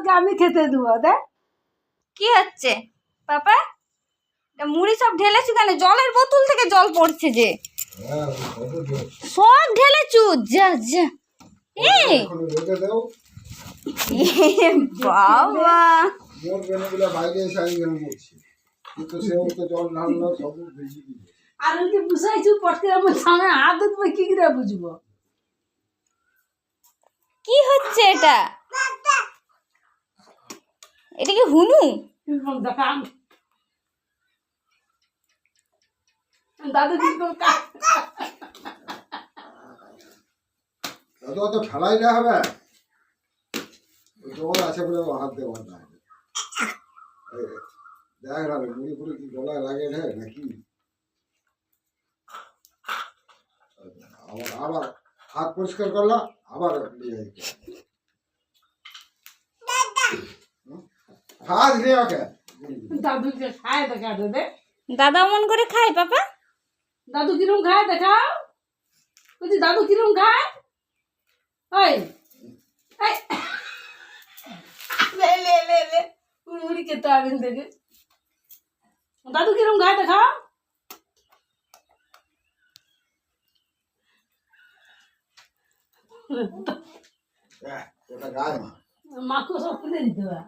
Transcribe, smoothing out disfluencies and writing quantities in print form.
আজকে আমি খেতে দেবো। দেখ কি হচ্ছে পাপা, মুড়ি সব ঢেলেছি কেন? জলের বোতল থেকে জল পড়ছে যে, সব ঢেলেছু। যা যা বাবা, আর ওই যে বুঝাইছু পড়তে আমার সামনে হাত ধরবে, কি করে বুঝবো কি হচ্ছে এটা? এটা কি হুনু? দেখাম দাদু কি দাদু অত ফেলাই না হবে, জল আছে বলে হাত দেওয়ার না। দেখ না মুড়ি ফুড়ি কি গলায় লাগে নাকি? আবার হাত পরিষ্কার করলো, আবার হাত নিয়ে ওকে দাদুকে খায় দেখা দে। দাদা মন করে খায় পাপা? দাদু কিরম খায় দেখাও। বলছি দাদু কিরম খায়? ওই লে লে লে লে মুড়ি খেতে হবে দেখে। দাদু কিরম খায় দেখাও। ওটা গায়ে মা মাকে সব খুলে দিতে হবে।